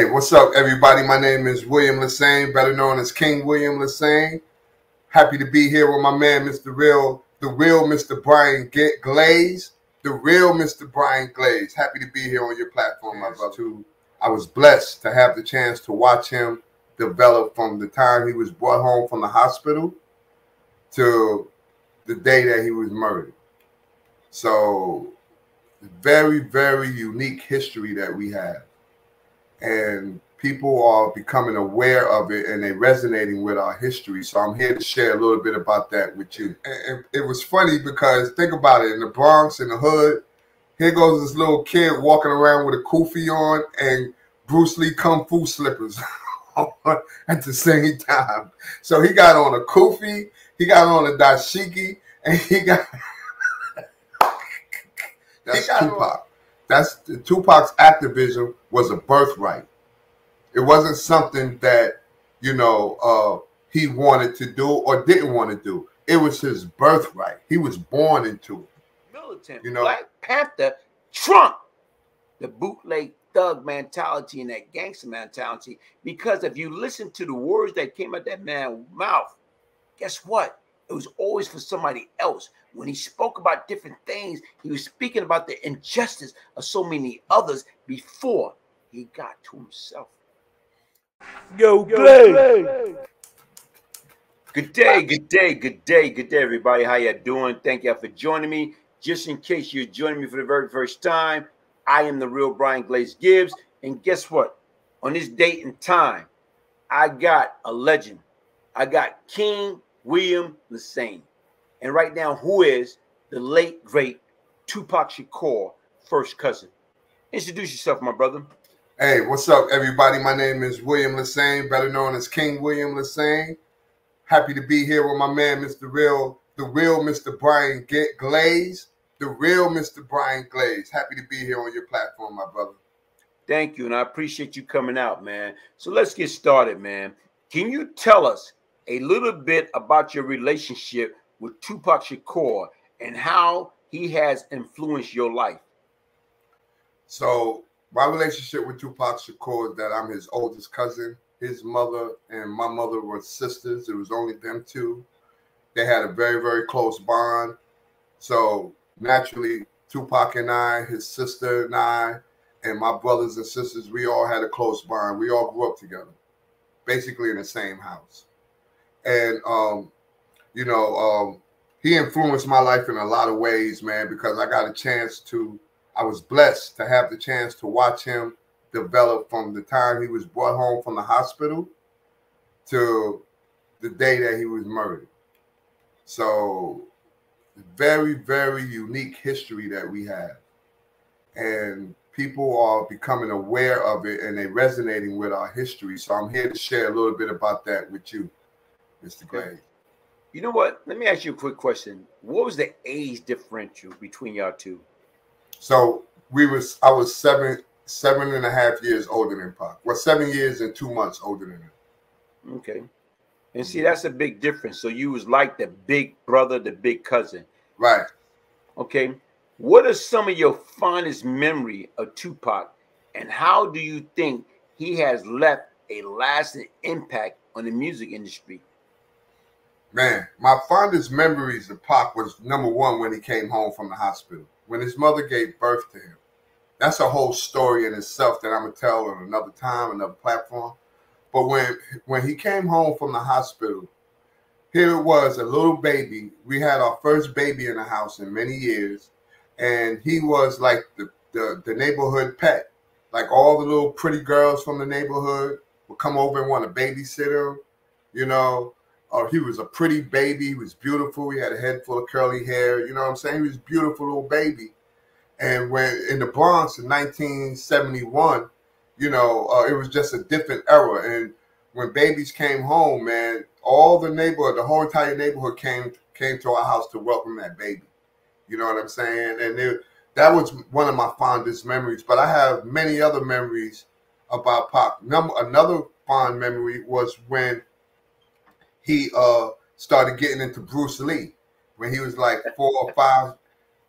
Hey, what's up, everybody? My name is William Lesane, better known as King William Lesane. Happy to be here with my man, the real Mr. Brian Glaze, the real Mr. Brian Glaze. Happy to be here on your platform, my brother. I was blessed to have the chance to watch him develop from the time he was brought home from the hospital to the day that he was murdered. So, very, very unique history that we have. And people are becoming aware of it and they're resonating with our history. So I'm here to share a little bit about that with you. And it was funny because think about it, in the Bronx, in the hood, here goes this little kid walking around with a kufi on and Bruce Lee Kung Fu slippers at the same time. So he got on a kufi, he got on a dashiki, and he got... That's Tupac. That's Tupac's activism was a birthright. It wasn't something that, he wanted to do or didn't want to do. It was his birthright. He was born into it. Militant, Black Panther, Trump, the bootleg thug mentality and that gangster mentality. Because if you listen to the words that came out that man's mouth, guess what? It was always for somebody else. When he spoke about different things, he was speaking about the injustice of so many others before he got to himself. Go, Glaze! Good day, everybody. How you doing? Thank you for joining me. Just in case you're joining me for the very first time, I am the real Brian Glaze Gibbs. And guess what? On this date and time, I got a legend. I got King William Lesane. And right now, who is the late, great Tupac Shakur first cousin? Introduce yourself, my brother. Hey, what's up, everybody? My name is William Lesane, better known as King William Lesane. Happy to be here with my man, the real Mr. Brian Glaze, the real Mr. Brian Glaze. Happy to be here on your platform, my brother. Thank you, and I appreciate you coming out, man. So let's get started, man. Can you tell us a little bit about your relationship with Tupac Shakur and how he has influenced your life? So my relationship with Tupac Shakur is that I'm his oldest cousin. His mother and my mother were sisters. It was only them two. They had a very, very close bond. So naturally, Tupac and I, his sister and I, and my brothers and sisters, we all had a close bond. We all grew up together, basically in the same house. And, he influenced my life in a lot of ways, man, because I was blessed to have the chance to watch him develop from the time he was brought home from the hospital to the day that he was murdered. So very, very unique history that we have. And people are becoming aware of it and they're resonating with our history. So I'm here to share a little bit about that with you, Mr. Glaze. You know what? Let me ask you a quick question. What was the age differential between y'all two? So I was seven and a half years older than Pac. Well, 7 years and 2 months older than him. Okay. And see, that's a big difference. So you was like the big brother, the big cousin. Right. Okay. What are some of your fondest memory of Tupac, and how do you think he has left a lasting impact on the music industry? Man, my fondest memories of Pac was number one when he came home from the hospital, when his mother gave birth to him. That's a whole story in itself that I'm going to tell on another time, another platform. But when he came home from the hospital, here it was, a little baby. We had our first baby in the house in many years. And he was like the neighborhood pet. Like all the little pretty girls from the neighborhood would come over and want to babysit him, Or he was a pretty baby. He was beautiful. He had a head full of curly hair. You know what I'm saying? He was a beautiful little baby. And when in the Bronx in 1971, it was just a different era. And when babies came home, man, all the neighborhood, the whole entire neighborhood came to our house to welcome that baby. You know what I'm saying? And that was one of my fondest memories. But I have many other memories about Pac. Another fond memory was when he started getting into Bruce Lee, when he was like 4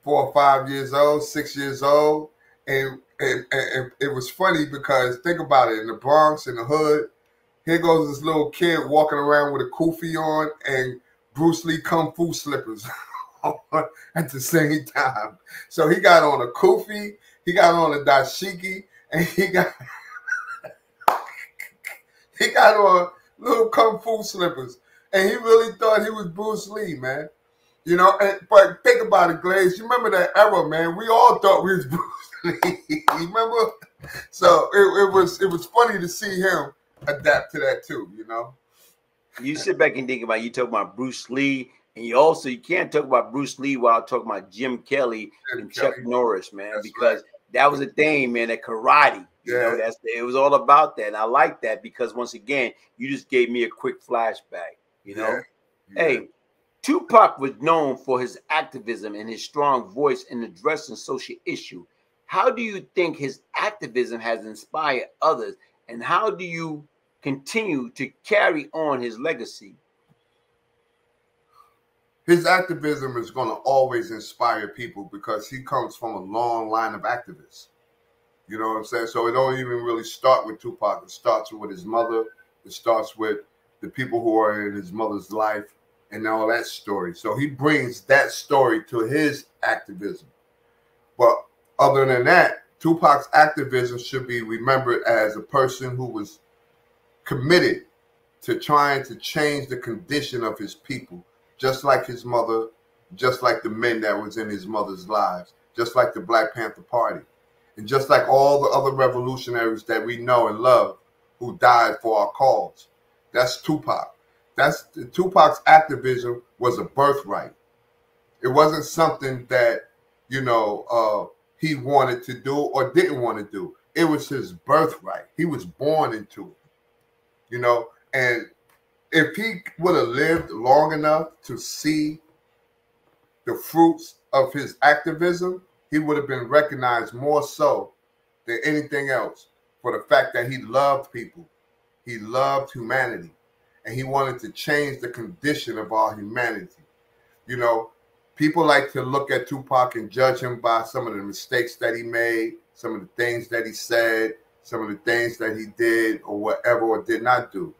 or 5 years old, 6 years old. And And it was funny because think about it, in the Bronx, in the hood, here goes this little kid walking around with a kufi on and Bruce Lee kung fu slippers at the same time. So he got on a kufi, he got on a dashiki, and he got on little kung fu slippers. And he really thought he was Bruce Lee, man. You know, but think about it, Glaze. You remember that era, man? We all thought we was Bruce Lee. You remember? So it was funny to see him adapt to that too, you know. You sit back and think about, you talk about Bruce Lee, and you can't talk about Bruce Lee while talking about Jim Kelly and Chuck Norris, man, because that was a thing, man, that karate. You know, it was all about that. And I like that because once again, you just gave me a quick flashback, you know. Hey, Tupac was known for his activism and his strong voice in addressing social issue. How do you think his activism has inspired others, and how do you continue to carry on his legacy? His activism is going to always inspire people because he comes from a long line of activists. You know what I'm saying? So it don't even really start with Tupac. It starts with his mother. It starts with the people who are in his mother's life and all that story. So he brings that story to his activism. But other than that, Tupac's activism should be remembered as a person who was committed to trying to change the condition of his people, just like his mother, just like the men that was in his mother's lives, just like the Black Panther Party, and just like all the other revolutionaries that we know and love who died for our cause. That's Tupac. Tupac's activism was a birthright. It wasn't something that, you know, he wanted to do or didn't want to do. It was his birthright. He was born into it, you know. And if he would have lived long enough to see the fruits of his activism, he would have been recognized more so than anything else for the fact that he loved people. He loved humanity. And he wanted to change the condition of our humanity. You know, people like to look at Tupac and judge him by some of the mistakes that he made, some of the things that he said, some of the things that he did or whatever or did not do.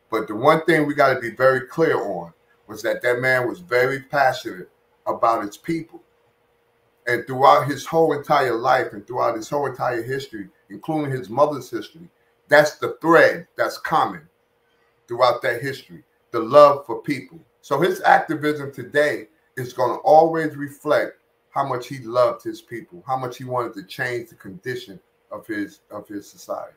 But the one thing we got to be very clear on was that that man was very passionate about his people. And throughout his whole entire life and throughout his whole entire history, including his mother's history, that's the thread that's common throughout that history, the love for people. So his activism today is going to always reflect how much he loved his people, how much he wanted to change the condition of his society.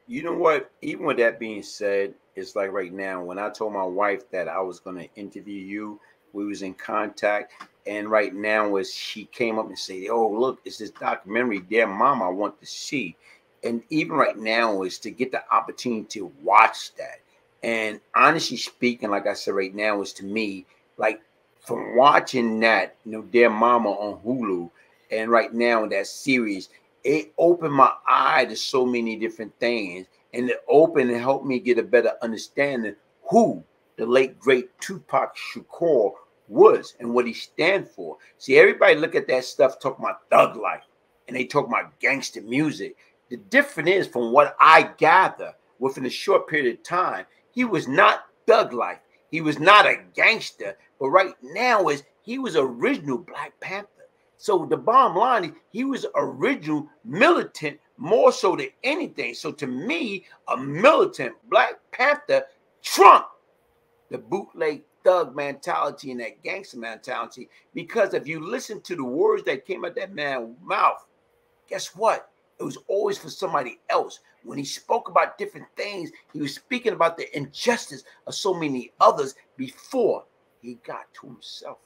You know what? Even with that being said, it's like right now, when I told my wife that I was going to interview you, we was in contact. And right now, as she came up and said, "Oh, look, it's this documentary, Dear Mama, I want to see." And even right now is to get the opportunity to watch that. And honestly speaking, like I said, right now is to me, like from watching that, you know, Dear Mama on Hulu, and right now in that series, it opened my eye to so many different things. And it opened and helped me get a better understanding who the late, great Tupac Shakur was and what he stand for. See, everybody look at that stuff, talk about thug life, and they talk about gangster music. The difference is, from what I gather within a short period of time, he was not thug life. He was not a gangster. But right now is he was original Black Panther. So the bottom line is he was original militant more so than anything. So to me, a militant Black Panther trumped the bootleg thug mentality and that gangster mentality. Because if you listen to the words that came out that man's mouth, guess what? It was always for somebody else. When he spoke about different things, he was speaking about the injustice of so many others before he got to himself.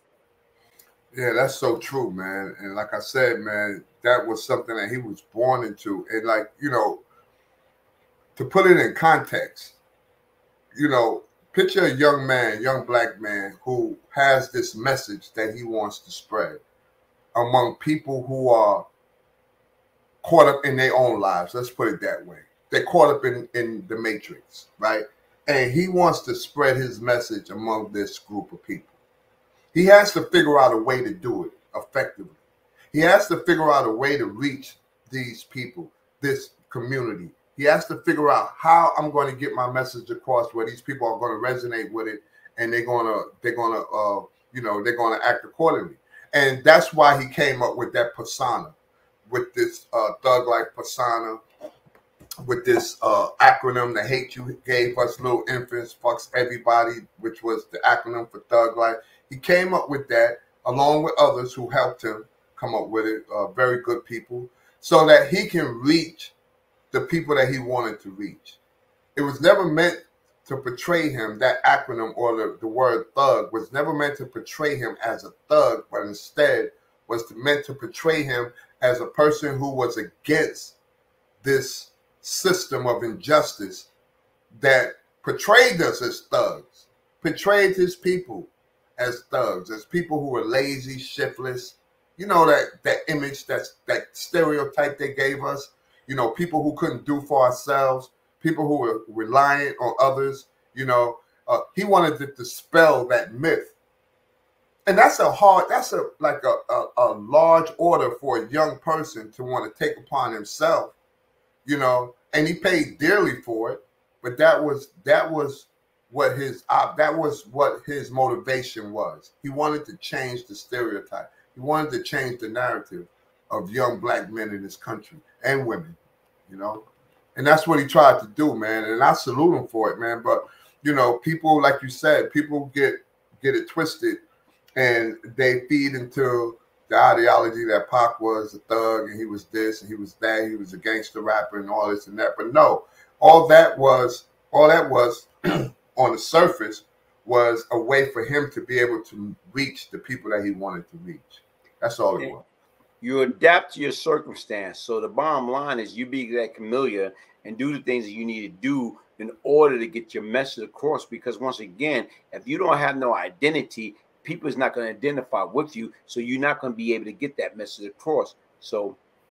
Yeah, that's so true, man. And like I said, man, that was something that he was born into. And like, you know, to put it in context, you know, picture a young man, young Black man who has this message that he wants to spread among people who are caught up in their own lives. Let's put it that way. They're caught up in the matrix, right? And he wants to spread his message among this group of people. He has to figure out a way to do it effectively. He has to figure out a way to reach these people, this community. He has to figure out how I'm going to get my message across where these people are going to resonate with it, and they're going to act accordingly. And that's why he came up with that persona, with this thug-like persona, with this acronym, the hate you gave us little infants, fucks everybody, which was the acronym for thug life. He came up with that along with others who helped him come up with it, very good people, so that he can reach the people that he wanted to reach. It was never meant to portray him, that acronym or the word thug was never meant to portray him as a thug, but instead was meant to portray him as a person who was against this system of injustice that portrayed us as thugs, portrayed his people as thugs, as people who were lazy, shiftless. You know, that image, that stereotype they gave us. You know, people who couldn't do for ourselves, people who were reliant on others. You know, he wanted to dispel that myth, and that's a large order for a young person to want to take upon himself. You know, and he paid dearly for it, but that was what his motivation was. He wanted to change the stereotype. He wanted to change the narrative of young black men in this country and women, you know, and that's what he tried to do, man. And I salute him for it, man. But you know, people, like you said, people get it twisted, and they feed into the ideology that Pac was a thug and he was this and he was that, he was a gangster rapper and all this and that. But no, all that was on the surface was a way for him to be able to reach the people that he wanted to reach. That's all it was. You adapt to your circumstance. So the bottom line is you be that chameleon and do the things that you need to do in order to get your message across. Because once again, if you don't have no identity, people is not going to identify with you, so you're not going to be able to get that message across. So